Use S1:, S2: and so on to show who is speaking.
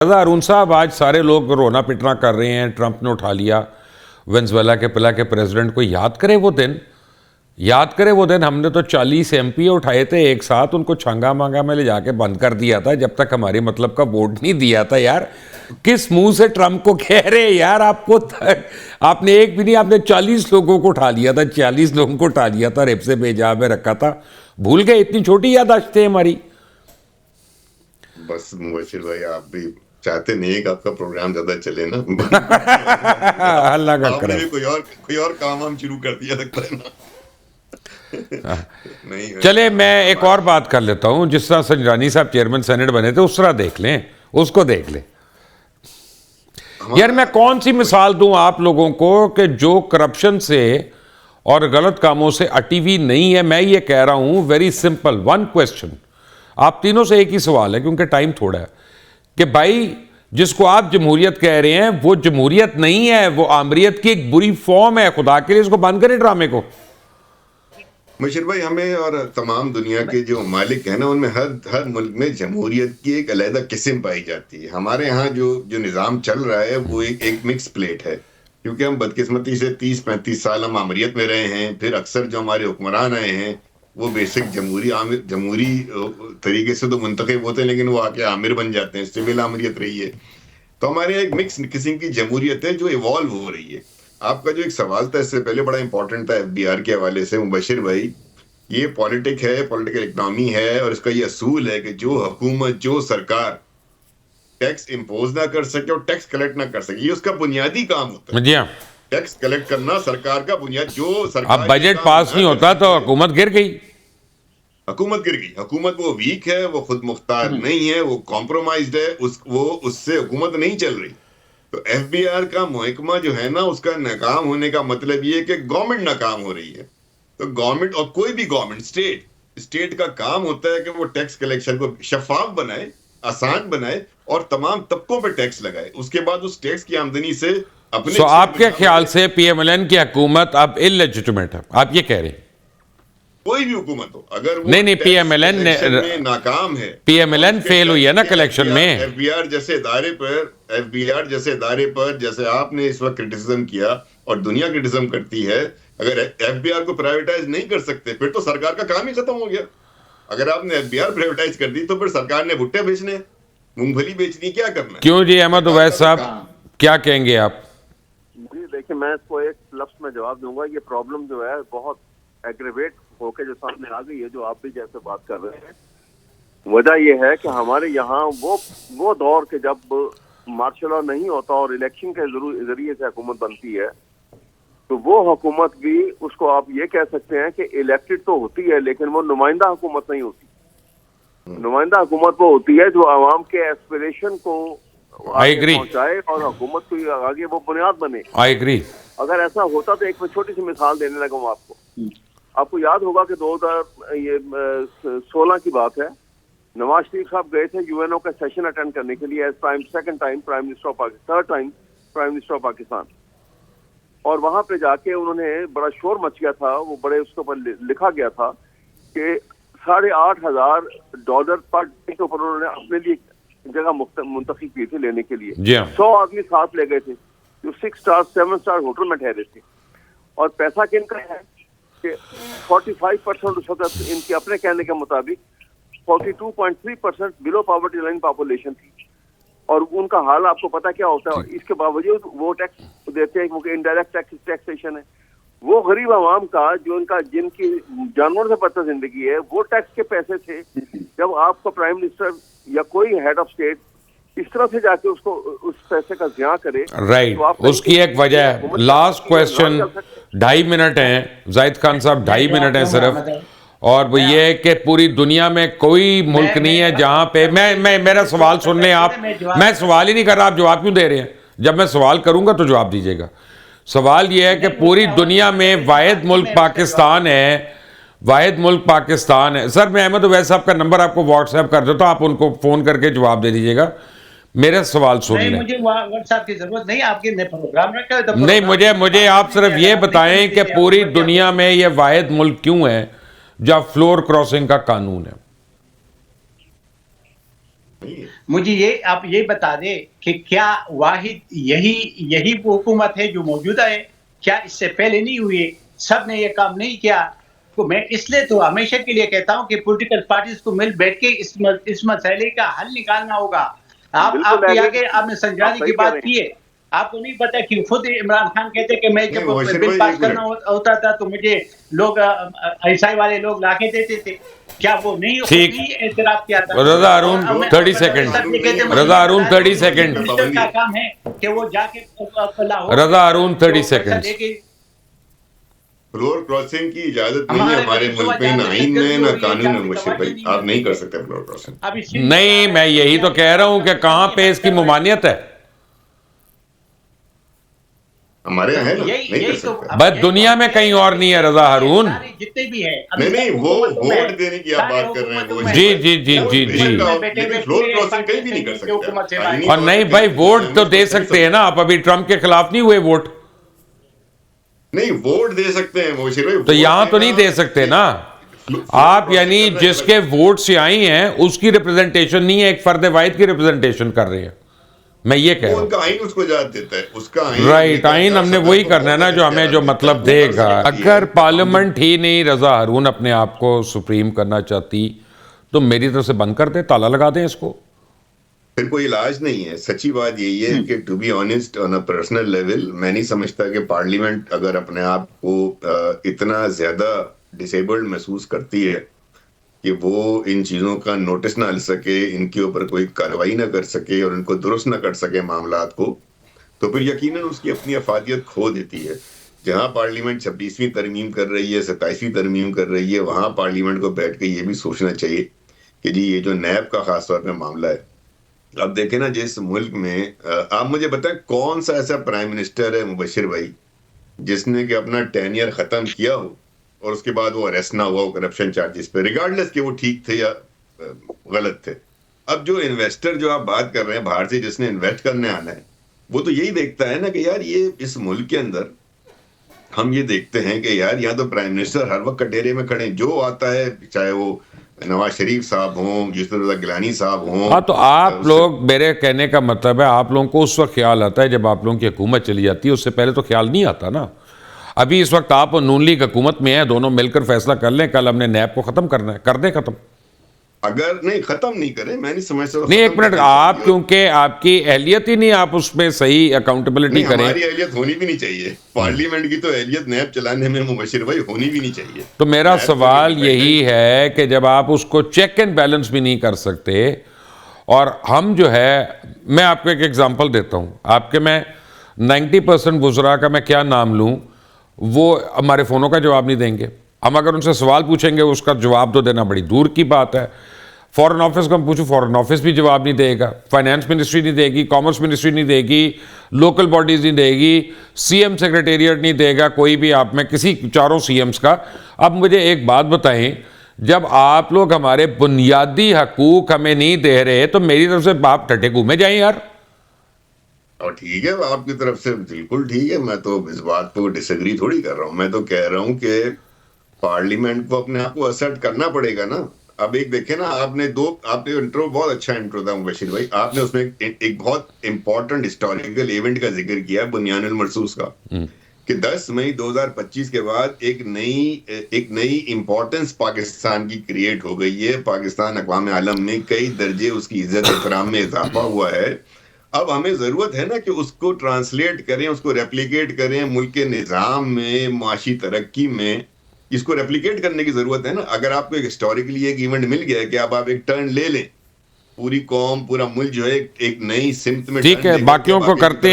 S1: ارون صاحب آج سارے لوگ رونا پٹنا کر رہے ہیں، ٹرمپ نے اٹھا لیا وینزویلا کے پلا کے پریزیڈنٹ کو. یاد کرے وہ دن ہم نے تو 40 ایم پی اٹھائے تھے ایک ساتھ، ان کو چھنگا مانگا میں لے جا کے بند کر دیا تھا جب تک ہماری مطلب کا ووٹ نہیں دیا تھا. یار کس منہ سے ٹرمپ کو کہہ رہے یار؟ آپ نے ایک بھی نہیں، آپ نے 40 لوگوں کو اٹھا لیا تھا، 40 لوگوں کو اٹھا لیا تھا، ریپ سے بھیجا میں رکھا تھا. بھول گئے؟ اتنی چھوٹی یادداشت ہے ہماری.
S2: بس مبشر بھائی آپ بھی چاہتے نہیں کہ آپ کا پروگرام زیادہ چلے نا.
S1: اللہ کا
S2: آپ نے
S1: کرم.
S2: بھی کوئی اور کام ہم شروع کر دیا لگتا ہے نا. نہیں
S1: چلے میں ایک اور بات کر لیتا ہوں. جس طرح سنجرانی صاحب چیئرمین سینٹ بنے تھے اس طرح دیکھ لیں، اس کو دیکھ لیں. یار میں کون سی مثال دوں آپ لوگوں کو کہ جو کرپشن سے اور غلط کاموں سے اٹی ہوئی نہیں ہے. میں یہ کہہ رہا ہوں ویری سمپل ون کویسچن، آپ تینوں سے ایک ہی سوال ہے کیونکہ ٹائم تھوڑا ہے، کہ بھائی جس کو آپ جمہوریت کہہ رہے ہیں وہ جمہوریت نہیں ہے، وہ آمریت کی ایک بری فارم ہے. خدا کے لیے اس کو بند کریں ڈرامے کو.
S2: مشیر بھائی ہمیں اور تمام دنیا کے جو مالک ہیں نا ان میں ہر ملک میں جمہوریت کی ایک علیحدہ قسم پائی جاتی ہے. ہمارے ہاں جو نظام چل رہا ہے وہ ایک مکس پلیٹ ہے، کیونکہ ہم بدقسمتی سے 30-35 سال ہم آمریت میں رہے ہیں. پھر اکثر جو ہمارے حکمران آئے ہیں وہ بیسک جمہوری طریقے سے تو منتخب ہوتے ہیں، لیکن وہ آ کے عامر بن جاتے ہیں، سول آمریت رہی ہے. تو ہمارے یہاں ایک مکس قسم کی جمہوریت ہے جو ایوالو ہو رہی ہے. آپ کا جو ایک سوال تھا اس سے پہلے بڑا امپورٹنٹ تھا FBR کے حوالے سے مبشر بھائی. یہ پولیٹک ہے، پولیٹیکل اکنامی ہے، اور اس کا یہ اصول ہے کہ جو حکومت جو سرکار ٹیکس امپوز نہ کر سکے اور ٹیکس کلیکٹ نہ کر سکے، یہ اس کا بنیادی کام ہوتا ہے.
S1: جی ہاں،
S2: ٹیکس کلیکٹ کرنا سرکار کا بنیاد. جو
S1: اب
S2: سرکار
S1: بجٹ پاس نہیں ہوتا تو حکومت گر گئی.
S2: حکومت گر گئی. حکومت وہ ویک ہے، وہ خود مختار نہیں ہے، وہ کمپرومائزڈ ہے، اس سے حکومت نہیں چل رہی. تو FBR کا محکمہ جو ہے نا اس کا ناکام ہونے کا مطلب یہ ہے کہ گورنمنٹ ناکام ہو رہی ہے. تو گورنمنٹ اور کوئی بھی گورنمنٹ اسٹیٹ کا کام ہوتا ہے کہ وہ ٹیکس کلیکشن کو شفاف بنائے، آسان بنائے اور تمام طبقوں پہ ٹیکس لگائے. اس کے بعد اس ٹیکس کی آمدنی سے اپنے
S1: آپ کے خیال سے PMLN کی حکومت اب illegitimately ہے، آپ یہ کہہ رہے ہیں؟
S2: کوئی بھی حکومت ہو اگر وہ
S1: نہیں
S2: PMLN میں ناکام ہے،
S1: PMLN فیل ہوئی ہے نا کلیکشن میں.
S2: FBR جیسے ادارے پر جیسے آپ نے اس وقت کرٹیسزم کیا اور دنیا کرٹیسزم کرتی ہے، اگر FBR کو پرائیویٹائز نہیں کر سکتے پھر تو سرکار کا کام ہی ختم ہو گیا. اگر آپ نے FBR پرائیویٹائز کر دی تو پھر سرکار نے بھٹے بیچنے، مونگ پھلی بیچنی، کیا کرنا ہے؟
S1: کیوں جی احمد اویس صاحب کیا کہیں گے آپ؟
S3: جی دیکھیں، میں اس کو ایک لفظ میں جواب دوں گا. یہ پرابلم جو ہے بہت ایگریویٹ ہو کے جو سامنے آ گئی ہے، جو آپ بھی جیسے بات کر رہے ہیں. وجہ یہ ہے کہ ہمارے یہاں وہ دور کے جب مارشل لا نہیں ہوتا اور الیکشن کے ذریعے سے حکومت بنتی ہے، تو وہ حکومت بھی اس کو آپ یہ کہہ سکتے ہیں کہ الیکٹڈ تو ہوتی ہے لیکن وہ نمائندہ حکومت نہیں ہوتی. نمائندہ حکومت وہ ہوتی ہے جو عوام کے ایسپریشن کو آگے پہنچائے اور حکومت کو آگے وہ بنیاد بنے. اگر ایسا ہوتا تو ایک میں چھوٹی سی مثال دینے لگا ہوں آپ کو یاد ہوگا کہ 2016 کی بات ہے. نواز شریف صاحب گئے تھے UNO کا سیشن اٹینڈ کرنے کے لیے as second time prime minister of Pakistan, third time prime minister of Pakistan. اور وہاں پہ جا کے انہوں نے بڑا شور مچ گیا تھا، وہ بڑے اس کے اوپر لکھا گیا تھا کہ $8,500 پر ڈے کے اوپر انہوں نے اپنے لیے جگہ منتخب کی تھی لینے کے لیے. 100 آدمی ساتھ لے گئے تھے جو 6 اسٹار 7 اسٹار ہوٹل میں ٹھہرے تھے. اور پیسہ کن کا ہے کہ 45% اس وقت ان کے اپنے کہنے کے مطابق 42.3% بلو پاورٹی لائن پاپولیشن تھی. اور ان کا حال آپ کو پتا کیا ہوتا ہے؟ اس کے باوجود وہ ٹیکس دیتے ہیں کیونکہ انڈائریکٹ ٹیکسیشن ہے. وہ غریب عوام کا جن کی جانوروں سے بدتر زندگی ہے وہ ٹیکس کے پیسے تھے. جب آپ کا پرائم منسٹر یا کوئی ہیڈ آف اسٹیٹ اس طرح سے جا کے اس پیسے کا ضیاع کرے،
S1: رائٹ، اس کی ایک وجہ ہے. لاسٹ کویسچن 2.5 منٹ ہیں زاہد خان صاحب، 2.5 منٹ ہیں صرف. اور وہ یہ ہے کہ پوری دنیا میں کوئی ملک نہیں ہے جہاں پہ میرا سوال سن لیں آپ. میں سوال ہی نہیں کر رہا، آپ جواب کیوں دے رہے ہیں؟ جب میں سوال کروں گا تو جواب دیجیے گا. سوال یہ ہے کہ پوری دنیا میں واحد ملک پاکستان ہے. سر میں احمد اویس صاحب کا نمبر آپ کو واٹس ایپ کر دیتا ہوں، آپ ان کو فون کر کے جواب دے دیجیے گا. میرا سوال سن لیں.
S4: مجھے واٹس ایپ کی ضرورت نہیں، آپ کے میں پروگرام رکھا ہے.
S1: نہیں، مجھے آپ صرف یہ بتائیں کہ پوری دنیا میں یہ واحد ملک کیوں ہے جہاں فلور کراسنگ کا قانون ہے؟
S4: مجھے یہ آپ یہ بتا دیں کہ کیا واحد یہی وہ حکومت ہے جو موجودہ ہے؟ کیا اس سے پہلے نہیں ہوئی؟ سب نے یہ کام نہیں کیا؟ تو میں اس لیے تو ہمیشہ کے لیے کہتا ہوں کہ پولیٹیکل پارٹیز کو مل بیٹھ کے اس مسئلے کا حل نکالنا ہوگا. آپ کے آگے آپ نے سنجانی کی بات کی ہے. آپ کو نہیں پتا کہ خود عمران خان کہتے کہ میں جب بل پاس کرنا ہوتا تھا تو مجھے لوگ عیسائی والے لوگ لا کے دیتے تھے. کیا وہ نہیں اعتراف کیا تھا؟
S1: رضا ہارون 30 سیکنڈ. رضا ہارون 30 سیکنڈ.
S4: کا کام ہے کہ وہ جا کے
S1: رضا ہارون 30 سیکنڈ.
S2: فلور کراسنگ کی اجازت نہیں ہے ہمارے ملک میں، نہ آئین میں نہ قانون میں. مشیر بھائی آپ نہیں کر سکتے فلور کراسنگ.
S1: نہیں، میں یہی تو کہہ رہا ہوں کہ کہاں پہ اس کی ممانعت ہے.
S2: ہمارے یہاں ہے نا، نہیں کر سکتے.
S1: بس دنیا میں کہیں اور نہیں ہے رضا ہارون.
S4: جتنے بھی ہیں
S2: نہیں وہ ووٹ دینے کی آپ بات کر رہے ہیں.
S1: جی جی جی جی جی.
S2: لیکن فلور کراسنگ کہیں بھی نہیں کر سکتے.
S1: اور نہیں بھائی، ووٹ تو دے سکتے ہیں نا آپ. ابھی ٹرمپ کے خلاف نہیں ہوئے ووٹ.
S2: نہیں ووٹ دے سکتے ہیں مشیر بھائی.
S1: تو یہاں تو نہیں دے سکتے نا آپ. یعنی جس کے ووٹ سے آئی ہیں اس کی ریپرزنٹیشن نہیں ہے، ایک فرد واحد کی ریپرزنٹیشن کر رہے ہیں. میں یہ کہہ رہا ہوں
S2: ان کا آئین اس کو اجازت دیتا ہے. اس کا
S1: رائٹ، آئین ہم نے وہی کرنا ہے نا جو ہمیں جو مطلب دے گا. اگر پارلیمنٹ ہی نہیں رضا ہارون اپنے آپ کو سپریم کرنا چاہتی تو میری طرف سے بند کر دیں، تالا لگا دیں اس کو.
S2: پھر کوئی علاج نہیں ہے. سچی بات یہی ہے کہ to be honest on a personal level میں نہیں سمجھتا کہ پارلیمنٹ اگر اپنے آپ کو اتنا زیادہ ڈسیبلڈ محسوس کرتی ہے کہ وہ ان چیزوں کا نوٹس نہ لے سکے، ان کے اوپر کوئی کارروائی نہ کر سکے اور ان کو درست نہ کر سکے معاملات کو، تو پھر یقیناً اس کی اپنی افادیت کھو دیتی ہے. جہاں پارلیمنٹ 26ویں ترمیم کر رہی ہے، 27ویں ترمیم کر رہی ہے، وہاں پارلیمنٹ کو بیٹھ کے یہ بھی سوچنا چاہیے کہ جی یہ جو نیب کا خاص طور پہ معاملہ ہے. اب دیکھیں نا جس ملک میں آپ مجھے بتائیں کون سا ایسا پرائم منسٹر ہے مبشر بھائی جس نے کہ اپنا ٹینیئر ختم کیا ہو اور اس کے بعد وہ اریسٹ نہ ہوا ہو کرپشن چارجز پہ، ریگارڈلیس کہ وہ ٹھیک تھے یا غلط تھے. اب جو انویسٹر جو آپ بات کر رہے ہیں باہر سے جس نے انویسٹ کرنے آنا ہے، وہ تو یہی دیکھتا ہے نا کہ یار یہ اس ملک کے اندر ہم یہ دیکھتے ہیں کہ یار یہاں تو پرائم منسٹر ہر وقت کٹہرے میں کھڑے ہیں، جو آتا ہے چاہے وہ نواز شریف صاحب ہوں، یوسف رضا گیلانی صاحب ہوں.
S1: ہاں تو آپ لوگ، میرے کہنے کا مطلب ہے آپ لوگوں کو اس وقت خیال آتا ہے جب آپ لوگوں کی حکومت چلی جاتی ہے، اس سے پہلے تو خیال نہیں آتا نا. ابھی اس وقت آپ نون لیگ حکومت میں ہیں، دونوں مل کر فیصلہ کر لیں کل ہم نے نیب کو ختم کرنا ہے، کر دیں ختم.
S2: اگر نہیں ختم نہیں کریں، میں نہیں سمجھتا.
S1: نہیں ایک منٹ، آپ کیونکہ آپ کی اہلیت ہی نہیں، آپ اس میں صحیح اکاؤنٹیبلٹی کریں.
S2: ہماری اہلیت ہونی بھی نہیں چاہیے. پارلیمنٹ کی تو اہلیت نیب چلانے میں مبشر بھائی ہونی بھی نہیں چاہیے.
S1: تو میرا سوال یہی ہے کہ جب آپ اس کو چیک اینڈ بیلنس بھی نہیں کر سکتے، اور ہم جو ہے، میں آپ کو ایک ایگزامپل دیتا ہوں. آپ کے میں 90% وزراء کا میں کیا نام لوں، وہ ہمارے فونوں کا جواب نہیں دیں گے. ہم اگر ان سے سوال پوچھیں گے اس کا جواب تو دینا بڑی دور کی بات ہے. فورن آفس کو ہم پوچھو، فورن آفس بھی جواب نہیں دے گا، فائنانس منسٹری نہیں دے گی، کامرس منسٹری نہیں دے گی، لوکل باڈیز نہیں دے گی، سی ایم سیکریٹریٹ نہیں دے گا، کوئی بھی آپ میں کسی چاروں سی ایمز کا. اب مجھے ایک بات بتائیں، جب آپ لوگ ہمارے بنیادی حقوق ہمیں نہیں دے رہے تو میری طرف سے آپ ٹھٹے گھومے جائیں یار.
S2: اور ٹھیک ہے آپ کی طرف سے بالکل ٹھیک ہے، میں تو اس بات کو ڈس ایگری تھوڑی کر رہا ہوں. میں تو کہہ رہا ہوں کہ پارلیمنٹ کو اپنے آپ کو اسرٹ کرنا پڑے گا نا. اب ایک دیکھیں نا، آپ نے انٹرو بہت اچھا انٹرو تھا مبشر بھائی، آپ نے اس میں ایک بہت امپورٹنٹ ہسٹوریکل ایونٹ کا ذکر کیا بنیان المرصوص کا، کہ 10 مئی 2025 کے بعد ایک نئی امپورٹنس پاکستان کی کریٹ ہو گئی ہے. پاکستان اقوام عالم میں کئی درجے اس کی عزت احترام میں اضافہ ہوا ہے. اب ہمیں ضرورت ہے نا کہ اس کو ٹرانسلیٹ کریں، اس کو ریپلیکیٹ کریں ملک کے نظام میں، معاشی ترقی میں. اس کو ریپلیکیٹ کرنے کی ضرورت ہے نا. اگر آپ کو ایک ہسٹوریکلی ایک ایونٹ مل گیا ہے کہ اب آپ ایک ٹرن لے لیں، پوری قوم پورا ملک جو ہے ایک نئی سمت میں،
S1: ٹھیک ہے، باقیوں کو کرتے